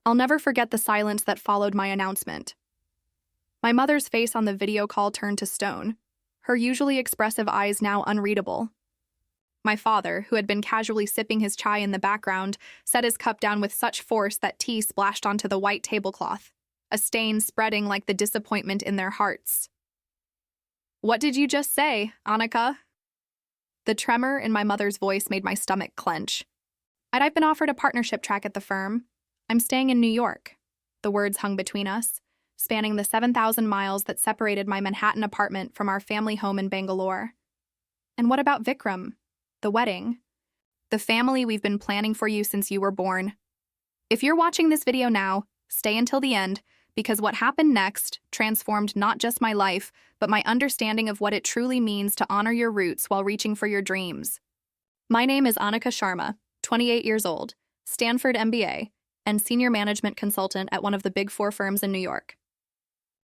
I'll never forget the silence that followed my announcement. My mother's face on the video call turned to stone, her usually expressive eyes now unreadable. My father, who had been casually sipping his chai in the background, set his cup down with such force that tea splashed onto the white tablecloth, a stain spreading like the disappointment in their hearts. "What did you just say, Annika?" The tremor in my mother's voice made my stomach clench. I'd been offered a partnership track at the firm. I'm staying in New York. The words hung between us, spanning the 7,000 miles that separated my Manhattan apartment from our family home in Bangalore. And what about Vikram? The wedding? The family we've been planning for you since you were born. If you're watching this video now, stay until the end, because what happened next transformed not just my life, but my understanding of what it truly means to honor your roots while reaching for your dreams. My name is Annika Sharma, 28 years old, Stanford MBA, and senior management consultant at one of the Big Four firms in New York.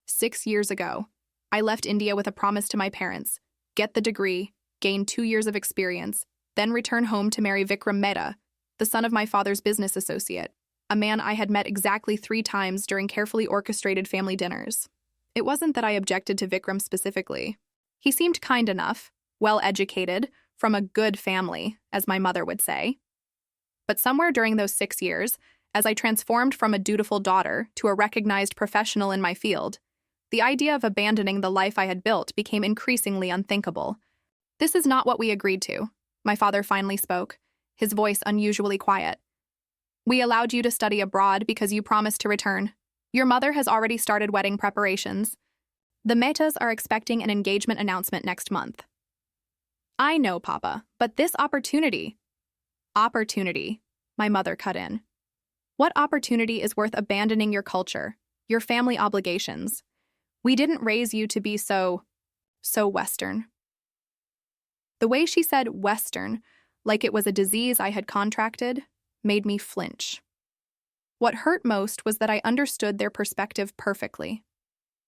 6 years ago, I left India with a promise to my parents: get the degree, gain 2 years of experience, then return home to marry Vikram Mehta, the son of my father's business associate, a man I had met exactly 3 times during carefully orchestrated family dinners. It wasn't that I objected to Vikram specifically. He seemed kind enough, well-educated, from a good family, as my mother would say. But somewhere during those 6 years, as I transformed from a dutiful daughter to a recognized professional in my field, the idea of abandoning the life I had built became increasingly unthinkable. "This is not what we agreed to," my father finally spoke, his voice unusually quiet. "We allowed you to study abroad because you promised to return. Your mother has already started wedding preparations. The Mehtas are expecting an engagement announcement next month." "I know, Papa, but this opportunity..." "Opportunity," my mother cut in. "What opportunity is worth abandoning your culture, your family obligations? We didn't raise you to be so Western." The way she said Western, like it was a disease I had contracted, made me flinch. What hurt most was that I understood their perspective perfectly.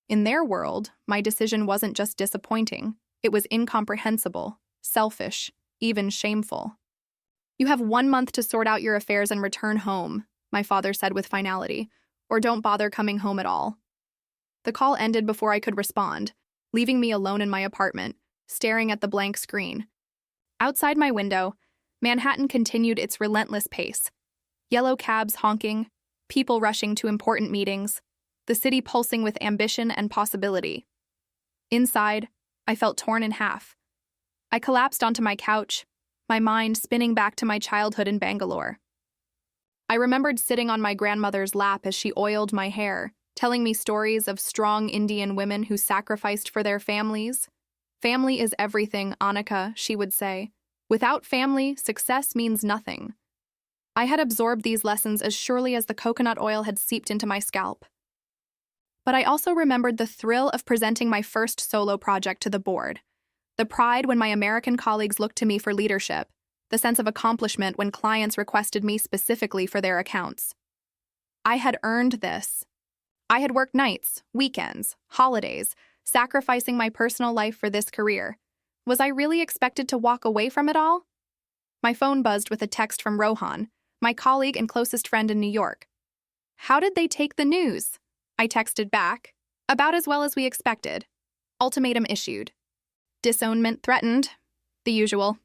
In their world, my decision wasn't just disappointing, it was incomprehensible, selfish, even shameful. "You have 1 month to sort out your affairs and return home," my father said with finality, "or don't bother coming home at all." The call ended before I could respond, leaving me alone in my apartment, staring at the blank screen. Outside my window, Manhattan continued its relentless pace. Yellow cabs honking, people rushing to important meetings, the city pulsing with ambition and possibility. Inside, I felt torn in half. I collapsed onto my couch, my mind spinning back to my childhood in Bangalore. I remembered sitting on my grandmother's lap as she oiled my hair, telling me stories of strong Indian women who sacrificed for their families. "Family is everything, Annika," she would say. "Without family, success means nothing." I had absorbed these lessons as surely as the coconut oil had seeped into my scalp. But I also remembered the thrill of presenting my first solo project to the board, the pride when my American colleagues looked to me for leadership, the sense of accomplishment when clients requested me specifically for their accounts. I had earned this. I had worked nights, weekends, holidays, sacrificing my personal life for this career. Was I really expected to walk away from it all? My phone buzzed with a text from Rohan, my colleague and closest friend in New York. "How did they take the news?" I texted back. "About as well as we expected. Ultimatum issued. Disownment threatened. The usual."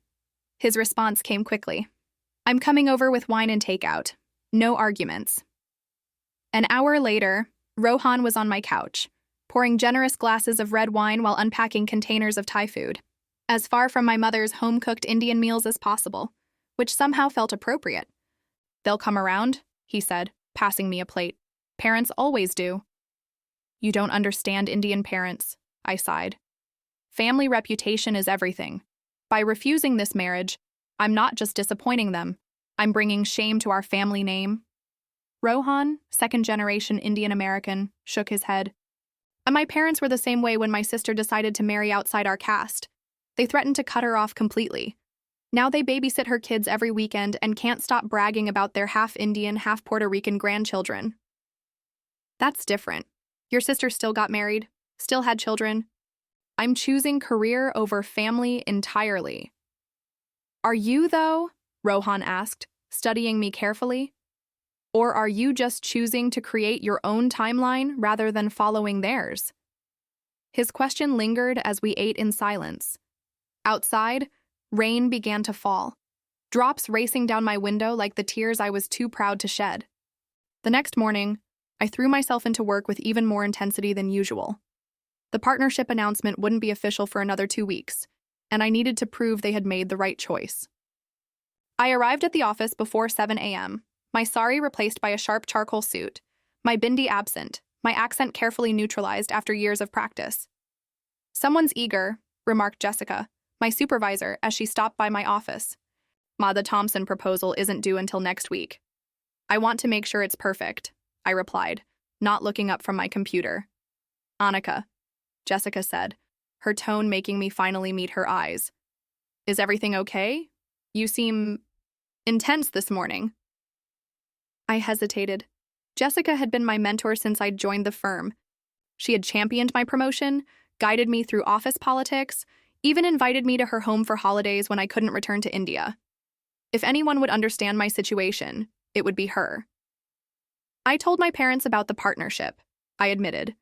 His response came quickly. "I'm coming over with wine and takeout. No arguments." An hour later, Rohan was on my couch, pouring generous glasses of red wine while unpacking containers of Thai food, as far from my mother's home-cooked Indian meals as possible, which somehow felt appropriate. "They'll come around," he said, passing me a plate. "Parents always do." "You don't understand Indian parents," I sighed. "Family reputation is everything. By refusing this marriage, I'm not just disappointing them, I'm bringing shame to our family name." Rohan, second-generation Indian American, shook his head. "And my parents were the same way when my sister decided to marry outside our caste. They threatened to cut her off completely. Now they babysit her kids every weekend and can't stop bragging about their half-Indian, half-Puerto Rican grandchildren." "That's different. Your sister still got married, still had children. I'm choosing career over family entirely." "Are you, though?" Rohan asked, studying me carefully. Or are you just choosing to create your own timeline rather than following theirs? His question lingered as we ate in silence. Outside, rain began to fall, drops racing down my window like the tears I was too proud to shed. The next morning, I threw myself into work with even more intensity than usual. The partnership announcement wouldn't be official for another 2 weeks, and I needed to prove they had made the right choice. I arrived at the office before 7 a.m., my sari replaced by a sharp charcoal suit, my bindi absent, my accent carefully neutralized after years of practice. "Someone's eager," remarked Jessica, my supervisor, as she stopped by my office. "The Thompson proposal isn't due until next week." "I want to make sure it's perfect," I replied, not looking up from my computer. "Annika," Jessica said, her tone making me finally meet her eyes. "Is everything okay? You seem intense this morning." I hesitated. Jessica had been my mentor since I'd joined the firm. She had championed my promotion, guided me through office politics, even invited me to her home for holidays when I couldn't return to India. If anyone would understand my situation, it would be her. "I told my parents about the partnership," I admitted.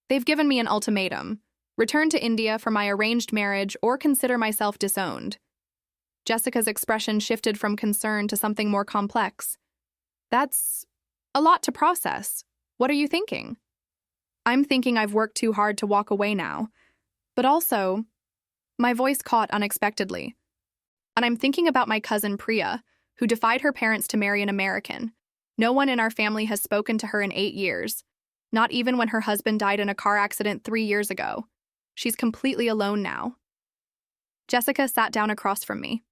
"They've given me an ultimatum: return to India for my arranged marriage or consider myself disowned." Jessica's expression shifted from concern to something more complex. "That's a lot to process. What are you thinking?" "I'm thinking I've worked too hard to walk away now. But also," my voice caught unexpectedly, "and I'm thinking about my cousin Priya, who defied her parents to marry an American. No one in our family has spoken to her in 8 years, not even when her husband died in a car accident 3 years ago. She's completely alone now." Jessica sat down across from me.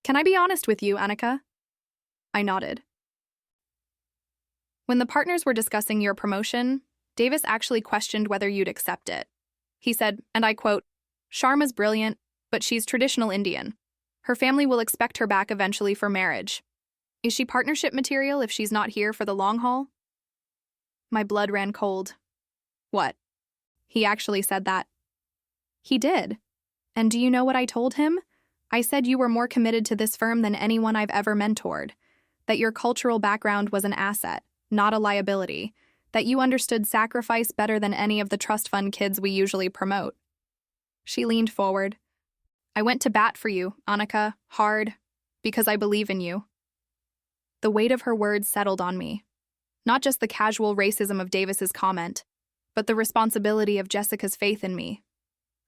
"Can I be honest with you, Annika?" I nodded. "When the partners were discussing your promotion, Davis actually questioned whether you'd accept it. He said, and I quote, 'Sharma's brilliant, but she's traditional Indian. Her family will expect her back eventually for marriage. Is she partnership material if she's not here for the long haul?'" My blood ran cold. "What? He actually said that?" "He did. And do you know what I told him? I said you were more committed to this firm than anyone I've ever mentored, that your cultural background was an asset, not a liability, that you understood sacrifice better than any of the trust fund kids we usually promote." She leaned forward. "I went to bat for you, Annika, hard, because I believe in you." The weight of her words settled on me. Not just the casual racism of Davis's comment, but the responsibility of Jessica's faith in me.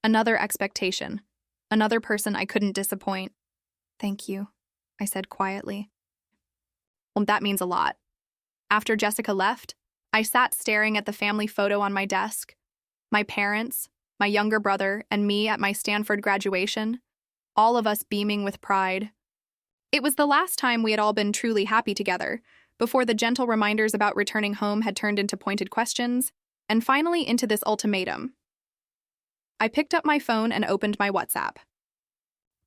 Another expectation. Another person I couldn't disappoint. "Thank you," I said quietly. "Well, that means a lot." After Jessica left, I sat staring at the family photo on my desk. My parents, my younger brother, and me at my Stanford graduation, all of us beaming with pride. It was the last time we had all been truly happy together, before the gentle reminders about returning home had turned into pointed questions, and finally into this ultimatum. I picked up my phone and opened my WhatsApp.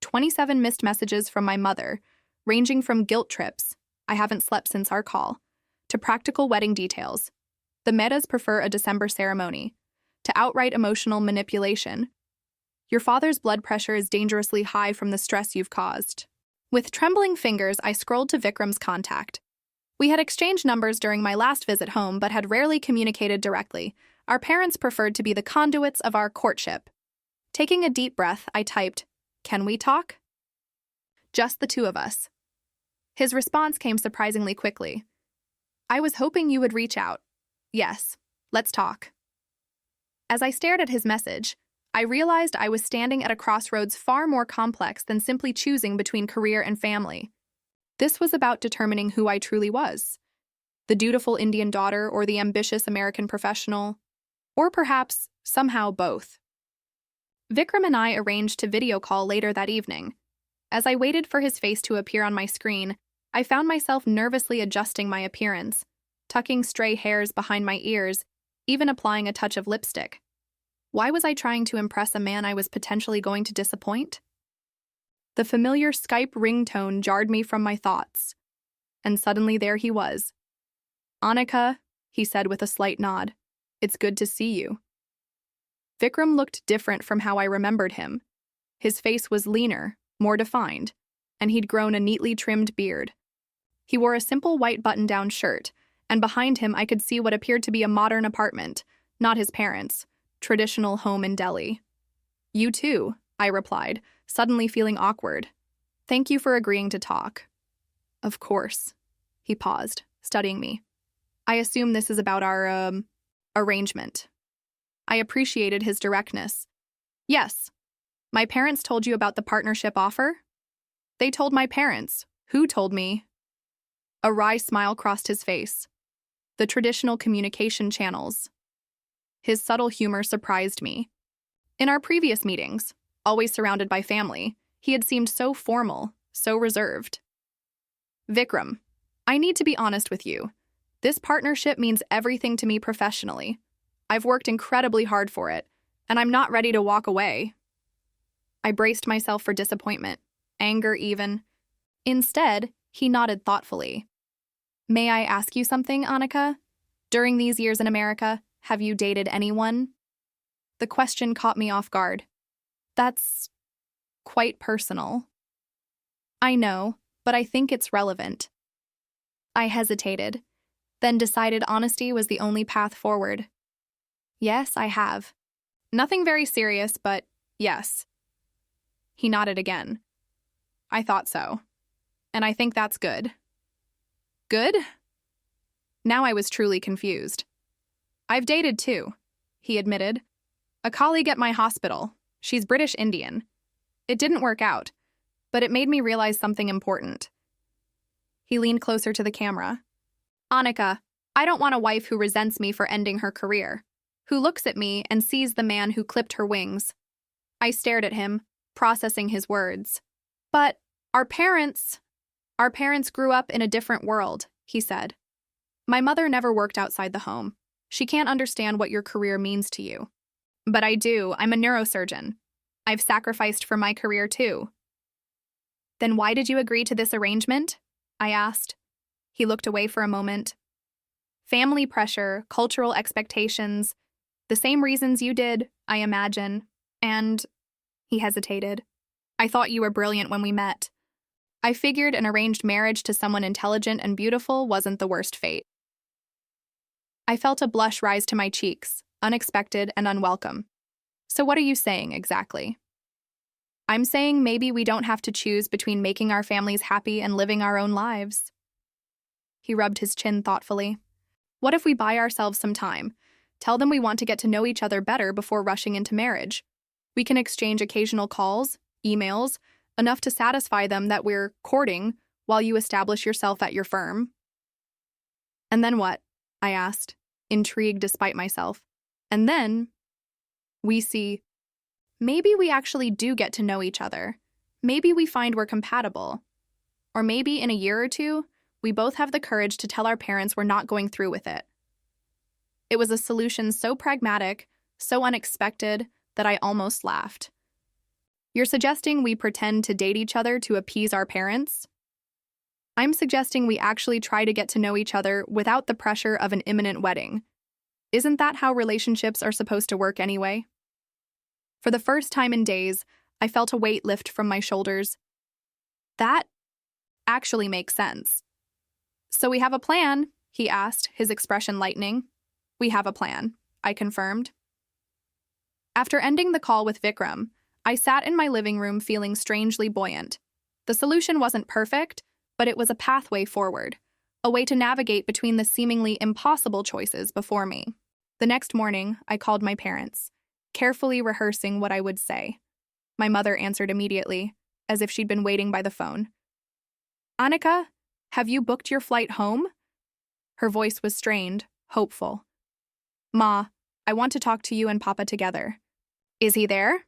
27 missed messages from my mother, ranging from guilt trips, "I haven't slept since our call," to practical wedding details. "The Mehtas prefer a December ceremony," to outright emotional manipulation. "Your father's blood pressure is dangerously high from the stress you've caused." With trembling fingers, I scrolled to Vikram's contact. We had exchanged numbers during my last visit home but had rarely communicated directly. Our parents preferred to be the conduits of our courtship. Taking a deep breath, I typed, "Can we talk?" Just the two of us. His response came surprisingly quickly. "I was hoping you would reach out. Yes, let's talk." As I stared at his message, I realized I was standing at a crossroads far more complex than simply choosing between career and family. This was about determining who I truly was. The dutiful Indian daughter or the ambitious American professional, or perhaps somehow both. Vikram and I arranged to video call later that evening. As I waited for his face to appear on my screen, I found myself nervously adjusting my appearance, tucking stray hairs behind my ears, even applying a touch of lipstick. Why was I trying to impress a man I was potentially going to disappoint? The familiar Skype ringtone jarred me from my thoughts. And suddenly there he was. "Annika," he said with a slight nod. "It's good to see you." Vikram looked different from how I remembered him. His face was leaner, more defined, and he'd grown a neatly trimmed beard. He wore a simple white button-down shirt, and behind him I could see what appeared to be a modern apartment, not his parents' traditional home in Delhi. "You too," I replied, suddenly feeling awkward. "Thank you for agreeing to talk." "Of course." He paused, studying me. "I assume this is about our, arrangement." I appreciated his directness. "Yes. My parents told you about the partnership offer?" "They told my parents. Who told me?" A wry smile crossed his face. "The traditional communication channels." His subtle humor surprised me. In our previous meetings, always surrounded by family, he had seemed so formal, so reserved. "Vikram, I need to be honest with you. This partnership means everything to me professionally. I've worked incredibly hard for it, and I'm not ready to walk away." I braced myself for disappointment, anger even. Instead, he nodded thoughtfully. "May I ask you something, Annika? During these years in America, have you dated anyone?" The question caught me off guard. "That's quite personal." "I know, but I think it's relevant." I hesitated, then decided honesty was the only path forward. "Yes, I have. Nothing very serious, but yes." He nodded again. "I thought so. And I think that's good." "Good?" Now I was truly confused. "I've dated too," he admitted. "A colleague at my hospital. She's British Indian. It didn't work out, but it made me realize something important." He leaned closer to the camera. "Annika, I don't want a wife who resents me for ending her career, who looks at me and sees the man who clipped her wings." I stared at him, processing his words. "But our parents grew up in a different world," he said. "My mother never worked outside the home. She can't understand what your career means to you. But I do. I'm a neurosurgeon. I've sacrificed for my career too." "Then why did you agree to this arrangement?" I asked. He looked away for a moment. "Family pressure, cultural expectations, the same reasons you did, I imagine, and..." He hesitated. "I thought you were brilliant when we met. I figured an arranged marriage to someone intelligent and beautiful wasn't the worst fate." I felt a blush rise to my cheeks, unexpected and unwelcome. "So what are you saying exactly?" "I'm saying maybe we don't have to choose between making our families happy and living our own lives." He rubbed his chin thoughtfully. "What if we buy ourselves some time? Tell them we want to get to know each other better before rushing into marriage. We can exchange occasional calls, emails, enough to satisfy them that we're courting while you establish yourself at your firm." "And then what?" I asked, intrigued despite myself. "And then we see, maybe we actually do get to know each other. Maybe we find we're compatible. Or maybe in a year or two, we both have the courage to tell our parents we're not going through with it." It was a solution so pragmatic, so unexpected, that I almost laughed. "You're suggesting we pretend to date each other to appease our parents?" "I'm suggesting we actually try to get to know each other without the pressure of an imminent wedding. Isn't that how relationships are supposed to work anyway?" For the first time in days, I felt a weight lift from my shoulders. That actually makes sense. "So we have a plan?" he asked, his expression lightening. "We have a plan," I confirmed. After ending the call with Vikram, I sat in my living room feeling strangely buoyant. The solution wasn't perfect, but it was a pathway forward, a way to navigate between the seemingly impossible choices before me. The next morning, I called my parents, carefully rehearsing what I would say. My mother answered immediately, as if she'd been waiting by the phone. "Annika, have you booked your flight home?" Her voice was strained, hopeful. "Ma, I want to talk to you and Papa together. Is he there?"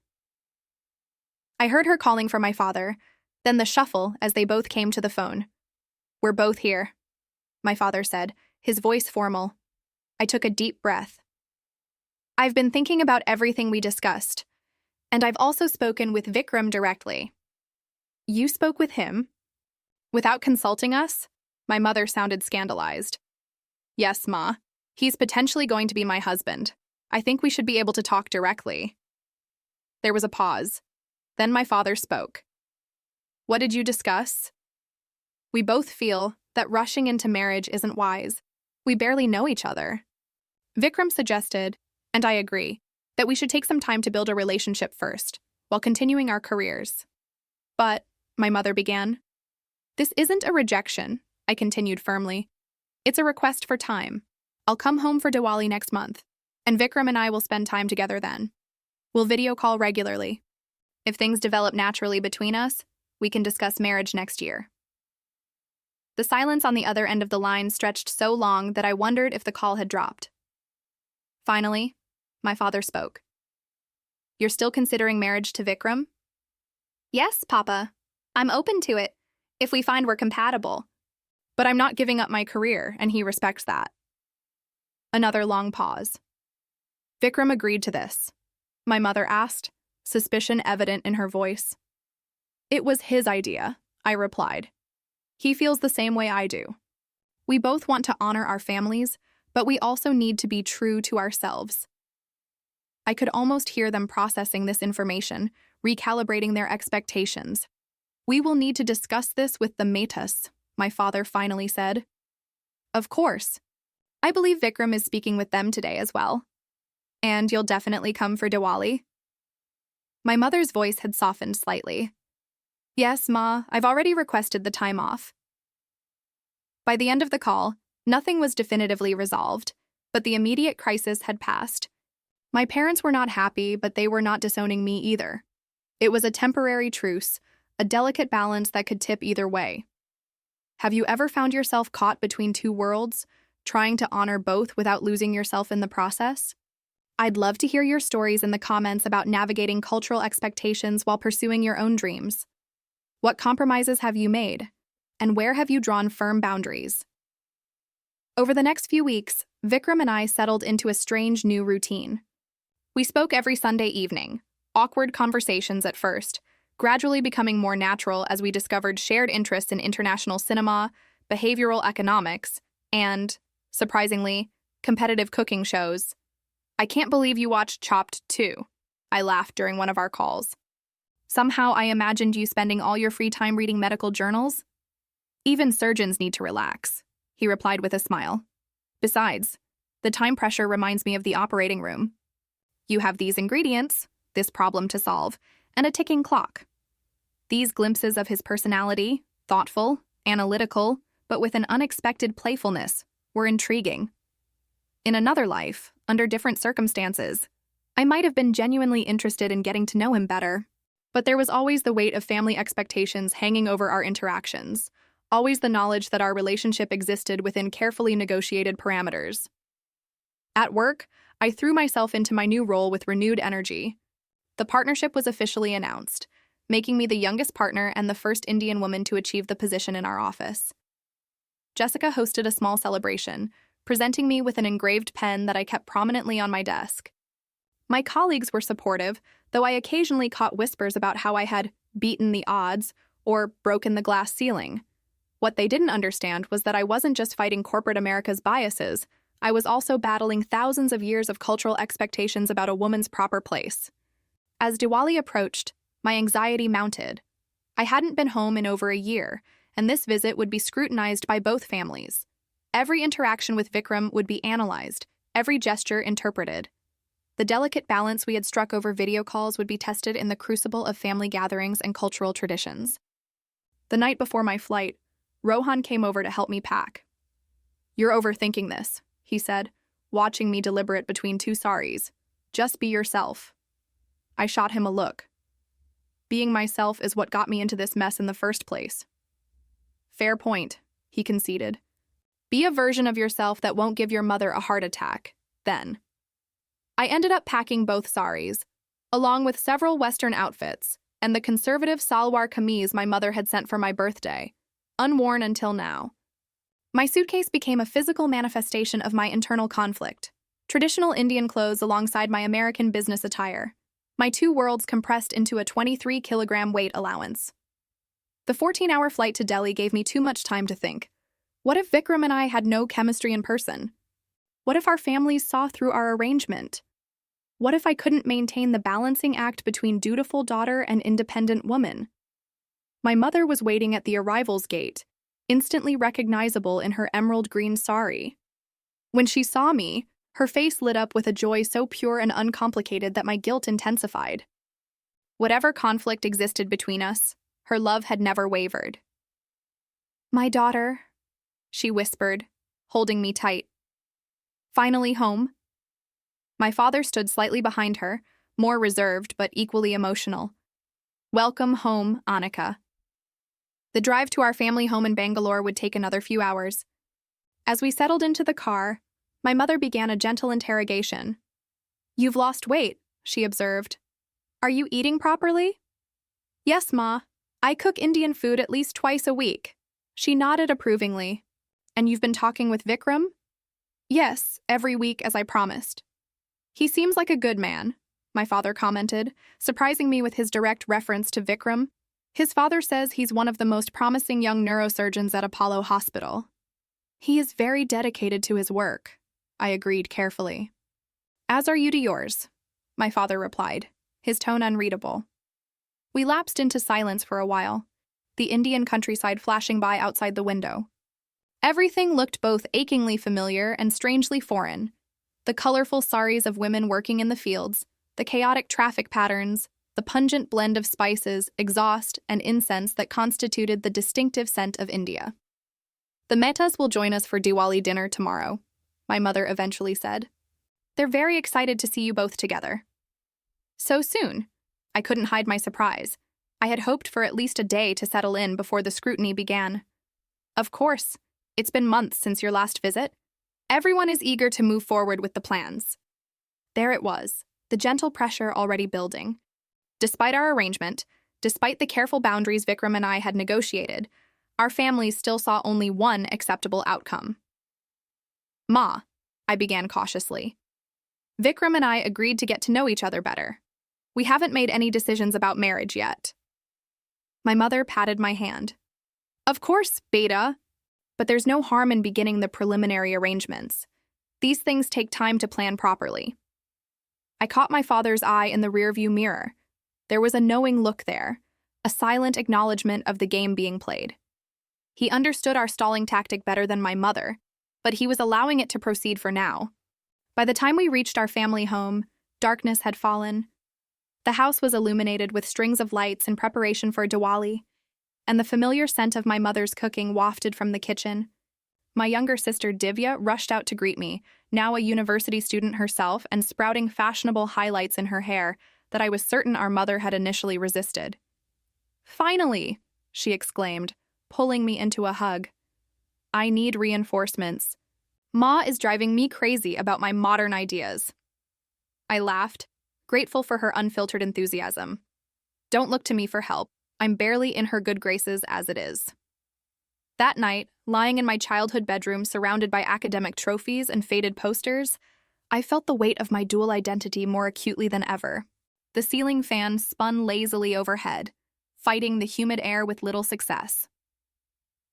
I heard her calling for my father, then the shuffle as they both came to the phone. "We're both here," my father said, his voice formal. I took a deep breath. "I've been thinking about everything we discussed, and I've also spoken with Vikram directly." "You spoke with him?" "Without consulting us?" My mother sounded scandalized. "Yes, Ma. He's potentially going to be my husband. I think we should be able to talk directly." There was a pause. Then my father spoke. "What did you discuss?" "We both feel that rushing into marriage isn't wise. We barely know each other. Vikram suggested, and I agree, that we should take some time to build a relationship first, while continuing our careers. But, my mother began. This isn't a rejection, I continued firmly. It's a request for time. I'll come home for Diwali next month, and Vikram and I will spend time together then. We'll video call regularly. If things develop naturally between us, we can discuss marriage next year. The silence on the other end of the line stretched so long that I wondered if the call had dropped. Finally, my father spoke. You're still considering marriage to Vikram? Yes, Papa. I'm open to it, if we find we're compatible. But I'm not giving up my career, and he respects that. Another long pause. Vikram agreed to this. My mother asked, suspicion evident in her voice. It was his idea, I replied. He feels the same way I do. We both want to honor our families, but we also need to be true to ourselves. I could almost hear them processing this information, recalibrating their expectations. We will need to discuss this with the Metas, my father finally said. Of course. I believe Vikram is speaking with them today as well. And you'll definitely come for Diwali? My mother's voice had softened slightly. Yes, Ma, I've already requested the time off. By the end of the call, nothing was definitively resolved, but the immediate crisis had passed. My parents were not happy, but they were not disowning me either. It was a temporary truce, a delicate balance that could tip either way. Have you ever found yourself caught between two worlds, trying to honor both without losing yourself in the process? I'd love to hear your stories in the comments about navigating cultural expectations while pursuing your own dreams. What compromises have you made? And where have you drawn firm boundaries? Over the next few weeks, Vikram and I settled into a strange new routine. We spoke every Sunday evening, awkward conversations at first, gradually becoming more natural as we discovered shared interests in international cinema, behavioral economics, and, surprisingly, competitive cooking shows. I can't believe you watched Chopped too, I laughed during one of our calls. Somehow I imagined you spending all your free time reading medical journals. Even surgeons need to relax, he replied with a smile. Besides, the time pressure reminds me of the operating room. You have these ingredients, this problem to solve, and a ticking clock. These glimpses of his personality, thoughtful, analytical, but with an unexpected playfulness, were intriguing. In another life, under different circumstances, I might have been genuinely interested in getting to know him better. But there was always the weight of family expectations hanging over our interactions, always the knowledge that our relationship existed within carefully negotiated parameters. At work, I threw myself into my new role with renewed energy. The partnership was officially announced, making me the youngest partner and the first Indian woman to achieve the position in our office. Jessica hosted a small celebration, presenting me with an engraved pen that I kept prominently on my desk. My colleagues were supportive, though I occasionally caught whispers about how I had beaten the odds or broken the glass ceiling. What they didn't understand was that I wasn't just fighting corporate America's biases, I was also battling thousands of years of cultural expectations about a woman's proper place. As Diwali approached, my anxiety mounted. I hadn't been home in over a year, and this visit would be scrutinized by both families. Every interaction with Vikram would be analyzed, every gesture interpreted. The delicate balance we had struck over video calls would be tested in the crucible of family gatherings and cultural traditions. The night before my flight, Rohan came over to help me pack. You're overthinking this, he said, watching me deliberate between two saris. Just be yourself. I shot him a look. Being myself is what got me into this mess in the first place. Fair point, he conceded. Be a version of yourself that won't give your mother a heart attack, then. I ended up packing both saris, along with several Western outfits, and the conservative salwar kameez my mother had sent for my birthday, unworn until now. My suitcase became a physical manifestation of my internal conflict, traditional Indian clothes alongside my American business attire. My two worlds compressed into a 23-kilogram weight allowance. The 14-hour flight to Delhi gave me too much time to think. What if Vikram and I had no chemistry in person? What if our families saw through our arrangement? What if I couldn't maintain the balancing act between dutiful daughter and independent woman? My mother was waiting at the arrivals gate, instantly recognizable in her emerald green sari. When she saw me, her face lit up with a joy so pure and uncomplicated that my guilt intensified. Whatever conflict existed between us, her love had never wavered. "My daughter," she whispered, holding me tight. "Finally home?" My father stood slightly behind her, more reserved but equally emotional. "Welcome home, Annika." The drive to our family home in Bangalore would take another few hours. As we settled into the car, my mother began a gentle interrogation. "You've lost weight," she observed. "Are you eating properly?" "Yes, Ma. I cook Indian food at least twice a week." She nodded approvingly. "And you've been talking with Vikram?" "Yes, every week as I promised." "He seems like a good man," my father commented, surprising me with his direct reference to Vikram. "His father says he's one of the most promising young neurosurgeons at Apollo Hospital." "He is very dedicated to his work," I agreed carefully. "As are you to yours," my father replied, his tone unreadable. We lapsed into silence for a while, the Indian countryside flashing by outside the window. Everything looked both achingly familiar and strangely foreign. The colorful saris of women working in the fields, the chaotic traffic patterns, the pungent blend of spices, exhaust, and incense that constituted the distinctive scent of India. "The Mehtas will join us for Diwali dinner tomorrow," my mother eventually said. "They're very excited to see you both together." "So soon?" I couldn't hide my surprise. I had hoped for at least a day to settle in before the scrutiny began. "Of course. It's been months since your last visit. Everyone is eager to move forward with the plans." There it was, the gentle pressure already building. Despite our arrangement, despite the careful boundaries Vikram and I had negotiated, our families still saw only one acceptable outcome. "Ma," I began cautiously. "Vikram and I agreed to get to know each other better. We haven't made any decisions about marriage yet." My mother patted my hand. "Of course, Beta. But there's no harm in beginning the preliminary arrangements. These things take time to plan properly." I caught my father's eye in the rearview mirror. There was a knowing look there, a silent acknowledgement of the game being played. He understood our stalling tactic better than my mother, but he was allowing it to proceed for now. By the time we reached our family home, darkness had fallen. The house was illuminated with strings of lights in preparation for Diwali, and the familiar scent of my mother's cooking wafted from the kitchen. My younger sister Divya rushed out to greet me, now a university student herself and sprouting fashionable highlights in her hair that I was certain our mother had initially resisted. "Finally!" she exclaimed, pulling me into a hug. "I need reinforcements. Ma is driving me crazy about my modern ideas." I laughed, grateful for her unfiltered enthusiasm. "Don't look to me for help. I'm barely in her good graces as it is." That night, lying in my childhood bedroom surrounded by academic trophies and faded posters, I felt the weight of my dual identity more acutely than ever. The ceiling fan spun lazily overhead, fighting the humid air with little success.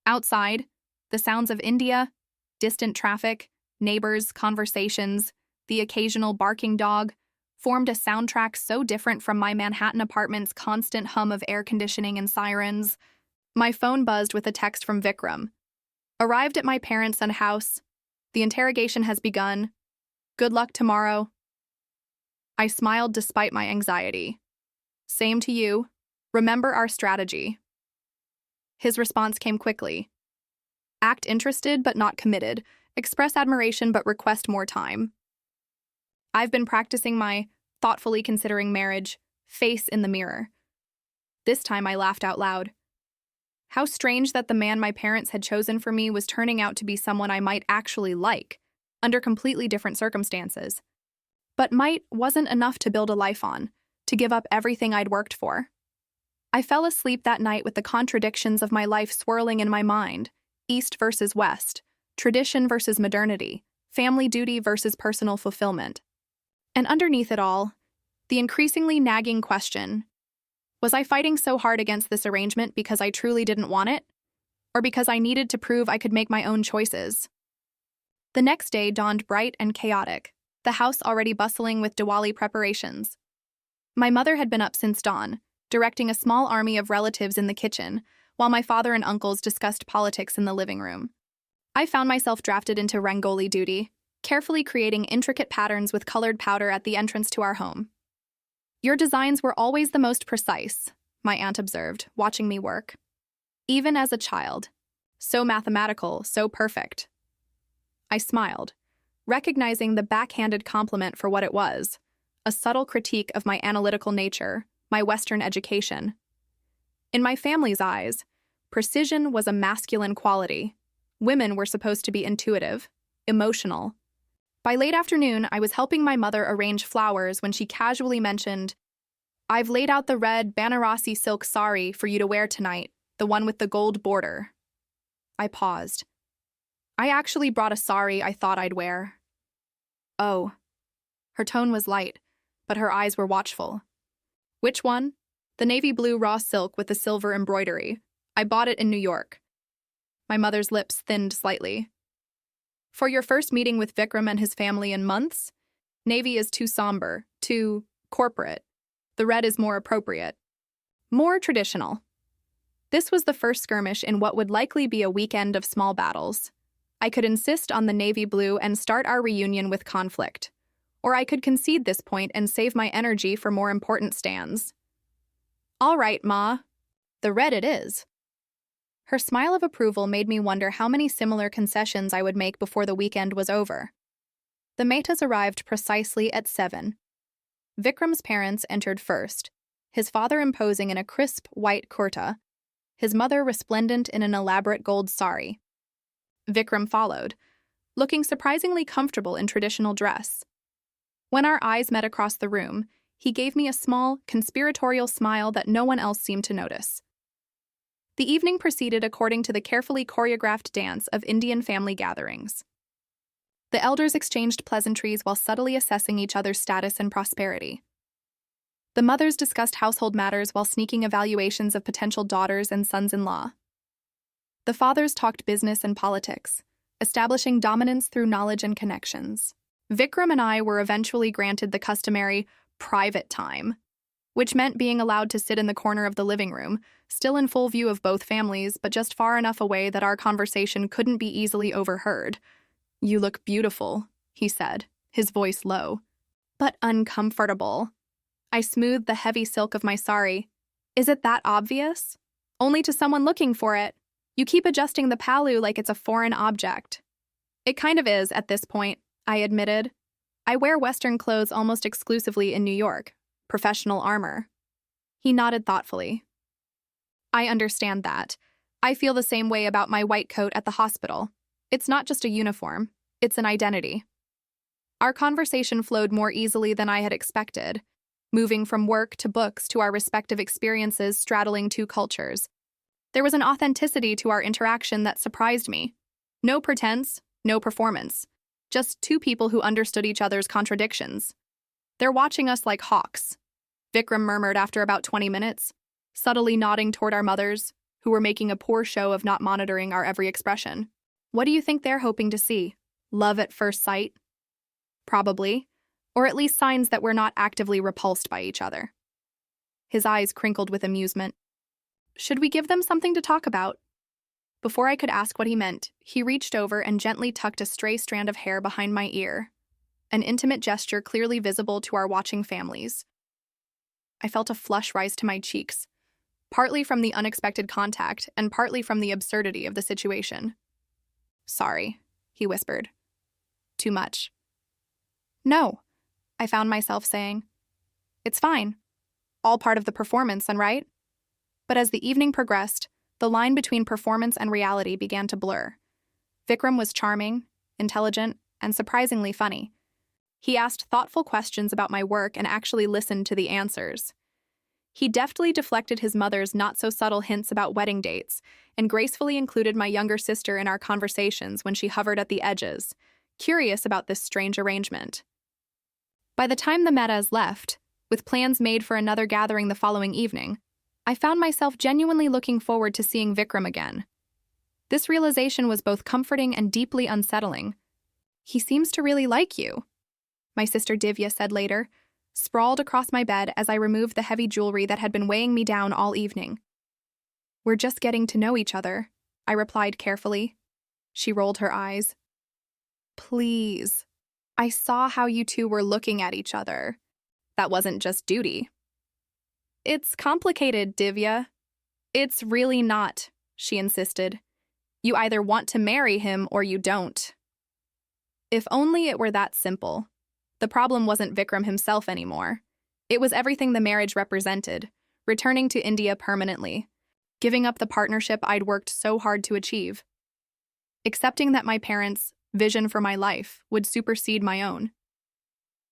Outside, the sounds of India, distant traffic, neighbors, conversations, the occasional barking dog, formed a soundtrack so different from my Manhattan apartment's constant hum of air conditioning and sirens. My phone buzzed with a text from Vikram. "Arrived at my parents' and house. The interrogation has begun. Good luck tomorrow." I smiled despite my anxiety. "Same to you. Remember our strategy." His response came quickly. "Act interested but not committed. Express admiration but request more time." I've been practicing my thoughtfully considering marriage face in the mirror. This time I laughed out loud. How strange that the man my parents had chosen for me was turning out to be someone I might actually like, under completely different circumstances. But might wasn't enough to build a life on, to give up everything I'd worked for. I fell asleep that night with the contradictions of my life swirling in my mind, East versus West, tradition versus modernity, family duty versus personal fulfillment. And underneath it all, the increasingly nagging question, was I fighting so hard against this arrangement because I truly didn't want it? Or because I needed to prove I could make my own choices? The next day dawned bright and chaotic, the house already bustling with Diwali preparations. My mother had been up since dawn, directing a small army of relatives in the kitchen, while my father and uncles discussed politics in the living room. I found myself drafted into Rangoli duty, carefully creating intricate patterns with colored powder at the entrance to our home. "Your designs were always the most precise," my aunt observed, watching me work. "Even as a child. So mathematical, so perfect." I smiled, recognizing the backhanded compliment for what it was, a subtle critique of my analytical nature, my Western education. In my family's eyes, precision was a masculine quality. Women were supposed to be intuitive, emotional. By late afternoon, I was helping my mother arrange flowers when she casually mentioned, "I've laid out the red Banarasi silk sari for you to wear tonight, the one with the gold border." I paused. "I actually brought a sari I thought I'd wear." "Oh." Her tone was light, but her eyes were watchful. "Which one?" "The navy blue raw silk with the silver embroidery. I bought it in New York." My mother's lips thinned slightly. "For your first meeting with Vikram and his family in months? Navy is too somber, too corporate. The red is more appropriate. More traditional." This was the first skirmish in what would likely be a weekend of small battles. I could insist on the navy blue and start our reunion with conflict. Or I could concede this point and save my energy for more important stands. "All right, Ma. The red it is." Her smile of approval made me wonder how many similar concessions I would make before the weekend was over. The Mehtas arrived precisely at 7. Vikram's parents entered first, his father imposing in a crisp white kurta, his mother resplendent in an elaborate gold sari. Vikram followed, looking surprisingly comfortable in traditional dress. When our eyes met across the room, he gave me a small, conspiratorial smile that no one else seemed to notice. The evening proceeded according to the carefully choreographed dance of Indian family gatherings. The elders exchanged pleasantries while subtly assessing each other's status and prosperity. The mothers discussed household matters while sneaking evaluations of potential daughters and sons-in-law. The fathers talked business and politics, establishing dominance through knowledge and connections. Vikram and I were eventually granted the customary private time, which meant being allowed to sit in the corner of the living room, still in full view of both families, but just far enough away that our conversation couldn't be easily overheard. "You look beautiful," he said, his voice low, "but uncomfortable." I smoothed the heavy silk of my sari. "Is it that obvious?" "Only to someone looking for it. You keep adjusting the palu like it's a foreign object." "It kind of is at this point," I admitted. "I wear Western clothes almost exclusively in New York. Professional armor." He nodded thoughtfully. "I understand that. I feel the same way about my white coat at the hospital. It's not just a uniform, it's an identity." Our conversation flowed more easily than I had expected, moving from work to books to our respective experiences straddling two cultures. There was an authenticity to our interaction that surprised me. No pretense, no performance. Just two people who understood each other's contradictions. "They're watching us like hawks," Vikram murmured after about 20 minutes, subtly nodding toward our mothers, who were making a poor show of not monitoring our every expression. "What do you think they're hoping to see? Love at first sight?" "Probably. Or at least signs that we're not actively repulsed by each other." His eyes crinkled with amusement. "Should we give them something to talk about?" Before I could ask what he meant, he reached over and gently tucked a stray strand of hair behind my ear, an intimate gesture clearly visible to our watching families. I felt a flush rise to my cheeks, partly from the unexpected contact and partly from the absurdity of the situation. "Sorry," he whispered. "Too much." "No," I found myself saying. "It's fine. All part of the performance, and right?" But as the evening progressed, the line between performance and reality began to blur. Vikram was charming, intelligent, and surprisingly funny. He asked thoughtful questions about my work and actually listened to the answers. He deftly deflected his mother's not-so-subtle hints about wedding dates and gracefully included my younger sister in our conversations when she hovered at the edges, curious about this strange arrangement. By the time the Mehtas left, with plans made for another gathering the following evening, I found myself genuinely looking forward to seeing Vikram again. This realization was both comforting and deeply unsettling. "He seems to really like you," my sister Divya said later, sprawled across my bed as I removed the heavy jewelry that had been weighing me down all evening. We're just getting to know each other, I replied carefully. She rolled her eyes. Please. I saw how you two were looking at each other. That wasn't just duty. It's complicated, Divya. It's really not, she insisted. You either want to marry him or you don't. If only it were that simple. The problem wasn't Vikram himself anymore. It was everything the marriage represented, returning to India permanently, giving up the partnership I'd worked so hard to achieve, accepting that my parents' vision for my life would supersede my own.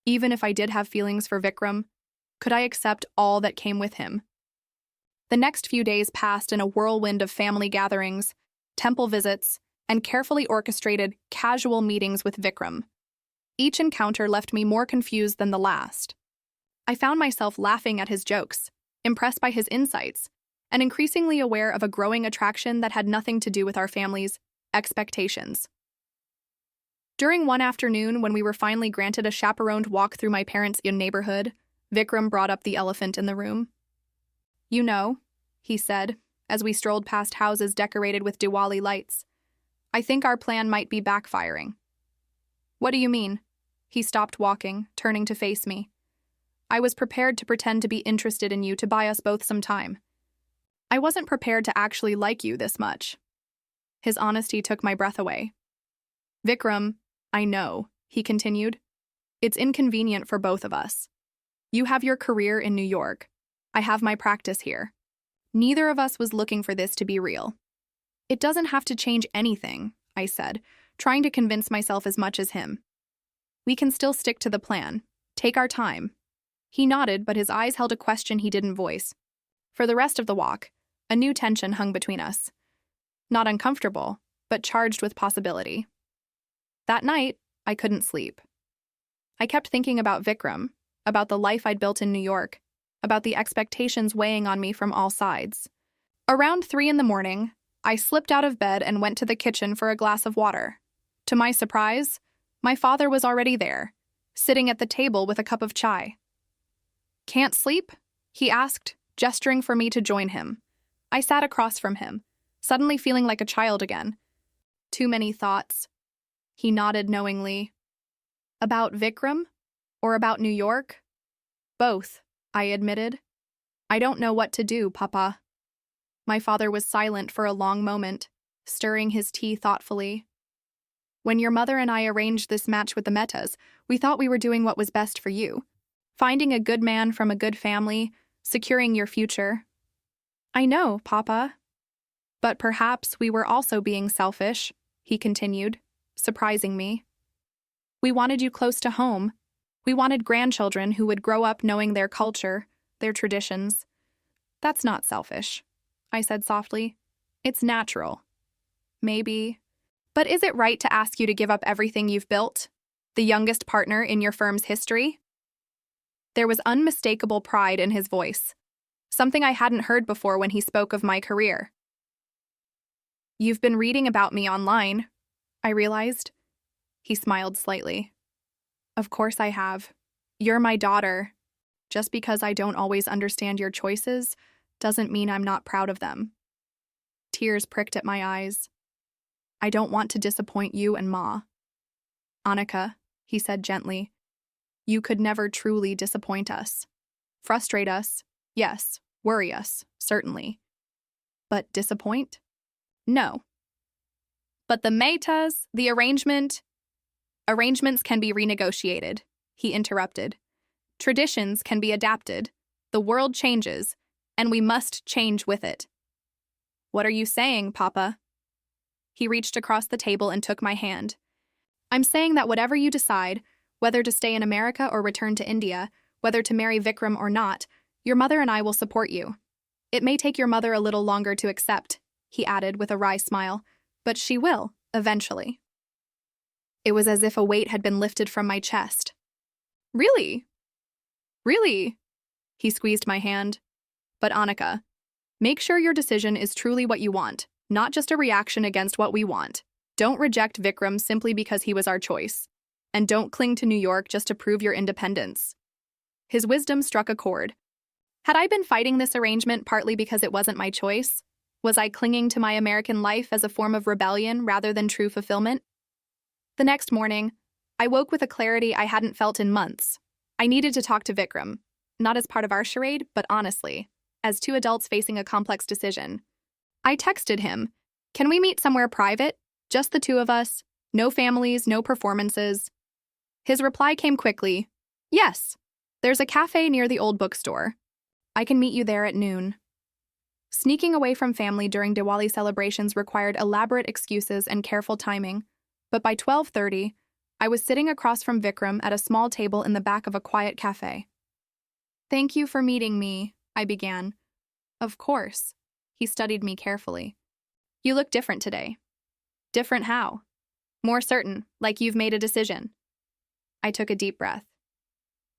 Even if I did have feelings for Vikram, could I accept all that came with him? The next few days passed in a whirlwind of family gatherings, temple visits, and carefully orchestrated, casual meetings with Vikram. Each encounter left me more confused than the last. I found myself laughing at his jokes, impressed by his insights, and increasingly aware of a growing attraction that had nothing to do with our family's expectations. During one afternoon, when we were finally granted a chaperoned walk through my parents' neighborhood, Vikram brought up the elephant in the room. You know, he said, as we strolled past houses decorated with Diwali lights, I think our plan might be backfiring. What do you mean? He stopped walking, turning to face me. I was prepared to pretend to be interested in you to buy us both some time. I wasn't prepared to actually like you this much. His honesty took my breath away. Vikram, I know, he continued. It's inconvenient for both of us. You have your career in New York. I have my practice here. Neither of us was looking for this to be real. It doesn't have to change anything, I said, trying to convince myself as much as him. We can still stick to the plan. Take our time. He nodded, but his eyes held a question he didn't voice. For the rest of the walk, a new tension hung between us. Not uncomfortable, but charged with possibility. That night, I couldn't sleep. I kept thinking about Vikram, about the life I'd built in New York, about the expectations weighing on me from all sides. Around 3 a.m, I slipped out of bed and went to the kitchen for a glass of water. To my surprise, my father was already there, sitting at the table with a cup of chai. Can't sleep? He asked, gesturing for me to join him. I sat across from him, suddenly feeling like a child again. Too many thoughts. He nodded knowingly. About Vikram? Or about New York? Both, I admitted. I don't know what to do, Papa. My father was silent for a long moment, stirring his tea thoughtfully. When your mother and I arranged this match with the Mehtas, we thought we were doing what was best for you. Finding a good man from a good family, securing your future. I know, Papa. But perhaps we were also being selfish, he continued, surprising me. We wanted you close to home. We wanted grandchildren who would grow up knowing their culture, their traditions. That's not selfish, I said softly. It's natural. Maybe. But is it right to ask you to give up everything you've built? The youngest partner in your firm's history? There was unmistakable pride in his voice, something I hadn't heard before when he spoke of my career. You've been reading about me online, I realized. He smiled slightly. Of course I have. You're my daughter. Just because I don't always understand your choices doesn't mean I'm not proud of them. Tears pricked at my eyes. I don't want to disappoint you and Ma. Annika, he said gently, you could never truly disappoint us. Frustrate us, yes. Worry us, certainly. But disappoint? No. But the Mehtas, the arrangements can be renegotiated, he interrupted. Traditions can be adapted. The world changes, and we must change with it. What are you saying, Papa? He reached across the table and took my hand. I'm saying that whatever you decide, whether to stay in America or return to India, whether to marry Vikram or not, your mother and I will support you. It may take your mother a little longer to accept, he added with a wry smile, but she will, eventually. It was as if a weight had been lifted from my chest. Really? Really? He squeezed my hand. But Annika, make sure your decision is truly what you want, not just a reaction against what we want. Don't reject Vikram simply because he was our choice. And don't cling to New York just to prove your independence. His wisdom struck a chord. Had I been fighting this arrangement partly because it wasn't my choice? Was I clinging to my American life as a form of rebellion rather than true fulfillment? The next morning, I woke with a clarity I hadn't felt in months. I needed to talk to Vikram, not as part of our charade, but honestly, as two adults facing a complex decision. I texted him, "Can we meet somewhere private? Just the two of us. No families, no performances." His reply came quickly, "Yes. There's a cafe near the old bookstore. I can meet you there at noon." Sneaking away from family during Diwali celebrations required elaborate excuses and careful timing, but by 12:30, I was sitting across from Vikram at a small table in the back of a quiet cafe. "Thank you for meeting me," I began. "Of course." He studied me carefully. "You look different today." "Different how?" "More certain, like you've made a decision." I took a deep breath.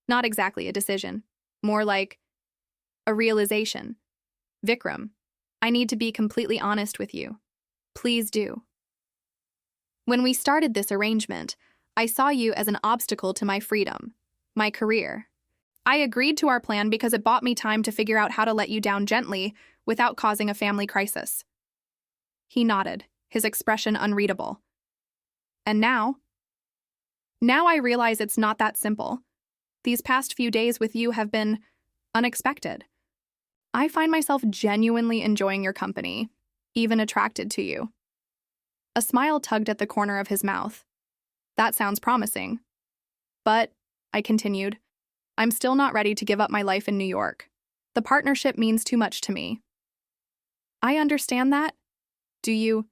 "Not exactly a decision. More like a realization. Vikram, I need to be completely honest with you. Please do. When we started this arrangement, I saw you as an obstacle to my freedom, my career. I agreed to our plan because it bought me time to figure out how to let you down gently without causing a family crisis." He nodded, his expression unreadable. "And now?" "Now I realize it's not that simple. These past few days with you have been unexpected. I find myself genuinely enjoying your company, even attracted to you." A smile tugged at the corner of his mouth. "That sounds promising. But," I continued, "I'm still not ready to give up my life in New York. The partnership means too much to me." "I understand that. Do you?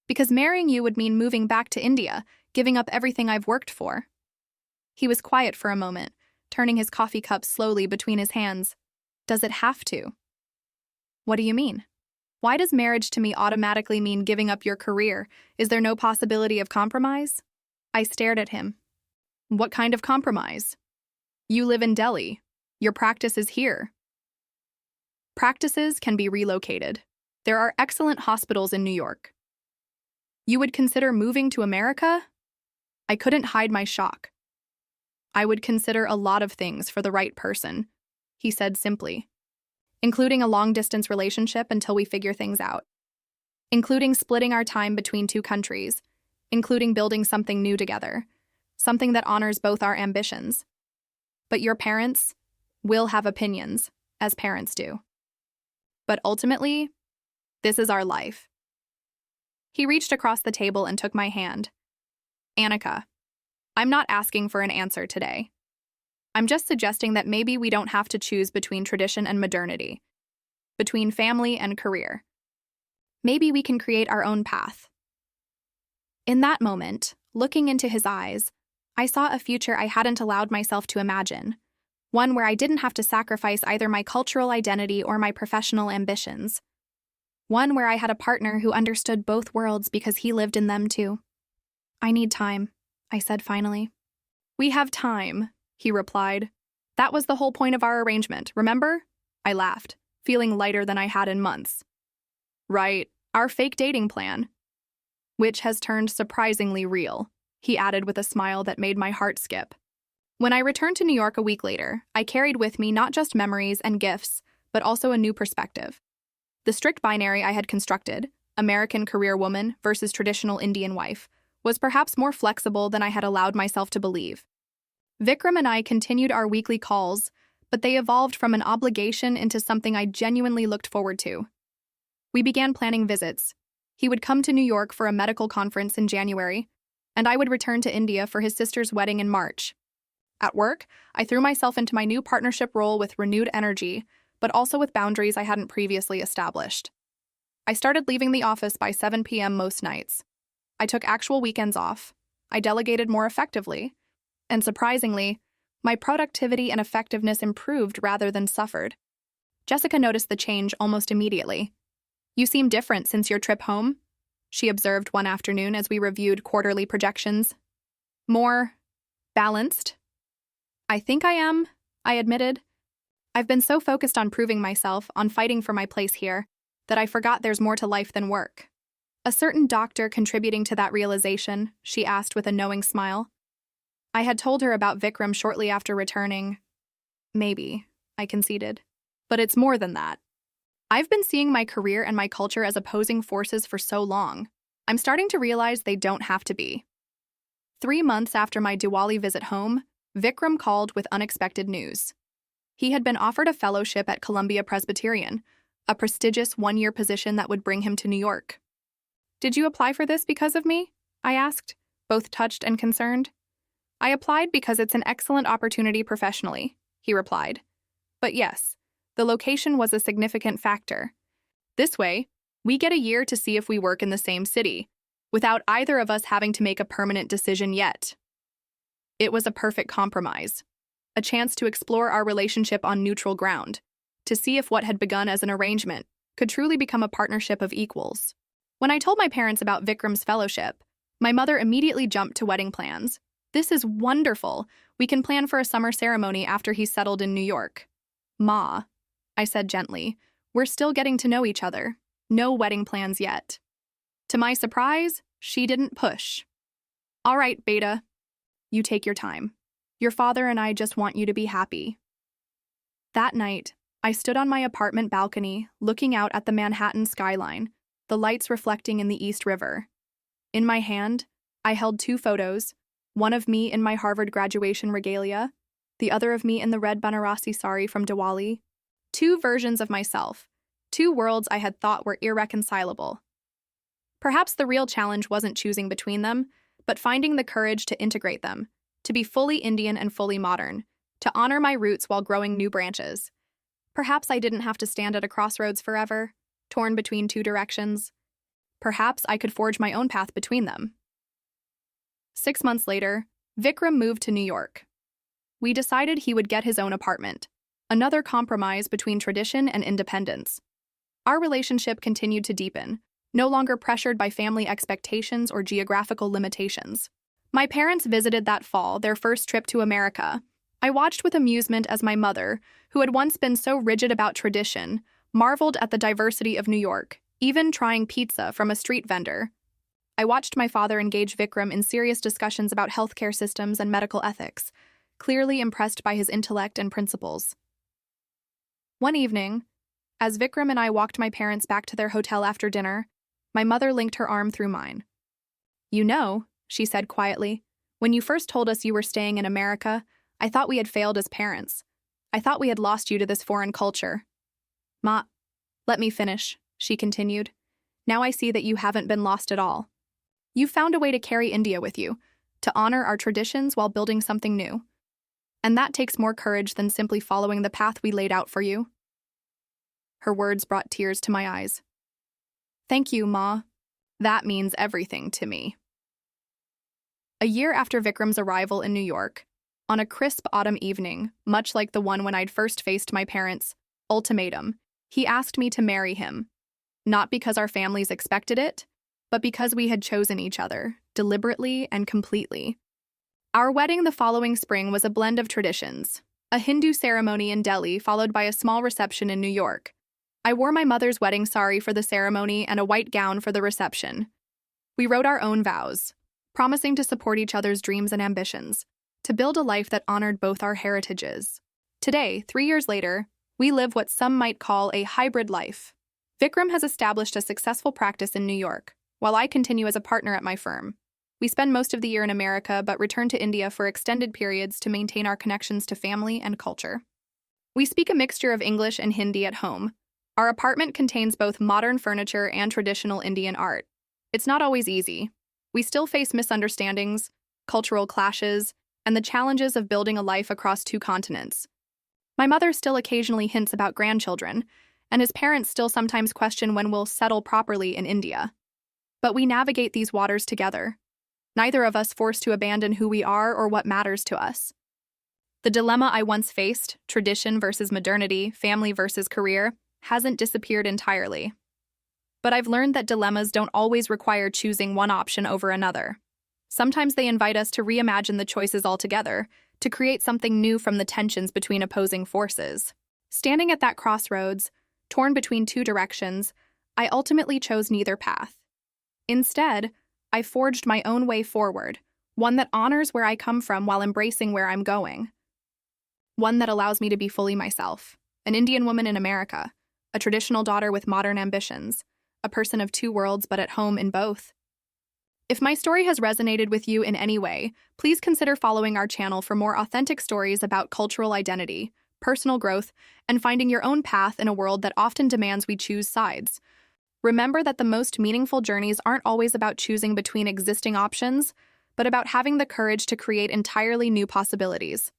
Because marrying you would mean moving back to India, giving up everything I've worked for." He was quiet for a moment, turning his coffee cup slowly between his hands. "Does it have to?" "What do you mean? Why does marriage to me automatically mean giving up your career? Is there no possibility of compromise?" I stared at him. "What kind of compromise? You live in Delhi. Your practice is here." "Practices can be relocated. There are excellent hospitals in New York." "You would consider moving to America?" I couldn't hide my shock. "I would consider a lot of things for the right person," he said simply, "including a long-distance relationship until we figure things out, including splitting our time between two countries, including building something new together, something that honors both our ambitions. But your parents will have opinions, as parents do. But ultimately, this is our life." He reached across the table and took my hand. "Annika, I'm not asking for an answer today. I'm just suggesting that maybe we don't have to choose between tradition and modernity, between family and career. Maybe we can create our own path." In that moment, looking into his eyes, I saw a future I hadn't allowed myself to imagine, one where I didn't have to sacrifice either my cultural identity or my professional ambitions, one where I had a partner who understood both worlds because he lived in them too. "I need time," I said finally. "We have time," he replied. "That was the whole point of our arrangement, remember?" I laughed, feeling lighter than I had in months. "Right, our fake dating plan. Which has turned surprisingly real," he added with a smile that made my heart skip. When I returned to New York a week later, I carried with me not just memories and gifts, but also a new perspective. The strict binary I had constructed, American career woman versus traditional Indian wife, was perhaps more flexible than I had allowed myself to believe. Vikram and I continued our weekly calls, but they evolved from an obligation into something I genuinely looked forward to. We began planning visits. He would come to New York for a medical conference in January, and I would return to India for his sister's wedding in March. At work, I threw myself into my new partnership role with renewed energy, but also with boundaries I hadn't previously established. I started leaving the office by 7 p.m. most nights. I took actual weekends off. I delegated more effectively. And surprisingly, my productivity and effectiveness improved rather than suffered. Jessica noticed the change almost immediately. "You seem different since your trip home," she observed one afternoon as we reviewed quarterly projections. "More balanced?" "I think I am," I admitted. "I've been so focused on proving myself, on fighting for my place here, that I forgot there's more to life than work." "A certain doctor contributing to that realization?" she asked with a knowing smile. I had told her about Vikram shortly after returning. "Maybe," I conceded. "But it's more than that." I've been seeing my career and my culture as opposing forces for so long. I'm starting to realize they don't have to be. 3 months after my Diwali visit home, Vikram called with unexpected news. He had been offered a fellowship at Columbia Presbyterian, a prestigious one-year position that would bring him to New York. "Did you apply for this because of me?" I asked, both touched and concerned. "I applied because it's an excellent opportunity professionally," he replied. "But yes, the location was a significant factor. This way, we get a year to see if we work in the same city, without either of us having to make a permanent decision yet." It was a perfect compromise, a chance to explore our relationship on neutral ground, to see if what had begun as an arrangement could truly become a partnership of equals. When I told my parents about Vikram's fellowship, my mother immediately jumped to wedding plans. "This is wonderful. We can plan for a summer ceremony after he's settled in New York." "Ma," I said gently, "we're still getting to know each other. No wedding plans yet." To my surprise, she didn't push. "All right, Beta. You take your time. Your father and I just want you to be happy." That night, I stood on my apartment balcony, looking out at the Manhattan skyline, the lights reflecting in the East River. In my hand, I held 2 photos, one of me in my Harvard graduation regalia, the other of me in the red Banarasi sari from Diwali. 2 versions of myself, 2 worlds I had thought were irreconcilable. Perhaps the real challenge wasn't choosing between them, but finding the courage to integrate them, to be fully Indian and fully modern, to honor my roots while growing new branches. Perhaps I didn't have to stand at a crossroads forever, torn between 2 directions. Perhaps I could forge my own path between them. 6 months later, Vikram moved to New York. We decided he would get his own apartment, another compromise between tradition and independence. Our relationship continued to deepen, no longer pressured by family expectations or geographical limitations. My parents visited that fall, their first trip to America. I watched with amusement as my mother, who had once been so rigid about tradition, marveled at the diversity of New York, even trying pizza from a street vendor. I watched my father engage Vikram in serious discussions about healthcare systems and medical ethics, clearly impressed by his intellect and principles. One evening, as Vikram and I walked my parents back to their hotel after dinner, my mother linked her arm through mine. "You know," she said quietly, "when you first told us you were staying in America, I thought we had failed as parents. I thought we had lost you to this foreign culture." "Ma, let me finish," she continued. "Now I see that you haven't been lost at all. You've found a way to carry India with you, to honor our traditions while building something new. And that takes more courage than simply following the path we laid out for you." Her words brought tears to my eyes. "Thank you, Ma. That means everything to me." A year after Vikram's arrival in New York, on a crisp autumn evening, much like the one when I'd first faced my parents' ultimatum, he asked me to marry him. Not because our families expected it, but because we had chosen each other, deliberately and completely. Our wedding the following spring was a blend of traditions, a Hindu ceremony in Delhi followed by a small reception in New York. I wore my mother's wedding sari for the ceremony and a white gown for the reception. We wrote our own vows, promising to support each other's dreams and ambitions, to build a life that honored both our heritages. Today, 3 years later, we live what some might call a hybrid life. Vikram has established a successful practice in New York, while I continue as a partner at my firm. We spend most of the year in America but return to India for extended periods to maintain our connections to family and culture. We speak a mixture of English and Hindi at home. Our apartment contains both modern furniture and traditional Indian art. It's not always easy. We still face misunderstandings, cultural clashes, and the challenges of building a life across 2 continents. My mother still occasionally hints about grandchildren, and his parents still sometimes question when we'll settle properly in India. But we navigate these waters together, neither of us forced to abandon who we are or what matters to us. The dilemma I once faced, tradition versus modernity, family versus career, hasn't disappeared entirely. But I've learned that dilemmas don't always require choosing one option over another. Sometimes they invite us to reimagine the choices altogether, to create something new from the tensions between opposing forces. Standing at that crossroads, torn between 2 directions, I ultimately chose neither path. Instead, I forged my own way forward, one that honors where I come from while embracing where I'm going. One that allows me to be fully myself, an Indian woman in America, a traditional daughter with modern ambitions, a person of two worlds but at home in both. If my story has resonated with you in any way, please consider following our channel for more authentic stories about cultural identity, personal growth, and finding your own path in a world that often demands we choose sides. Remember that the most meaningful journeys aren't always about choosing between existing options, but about having the courage to create entirely new possibilities.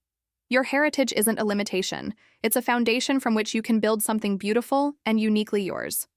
Your heritage isn't a limitation, it's a foundation from which you can build something beautiful and uniquely yours.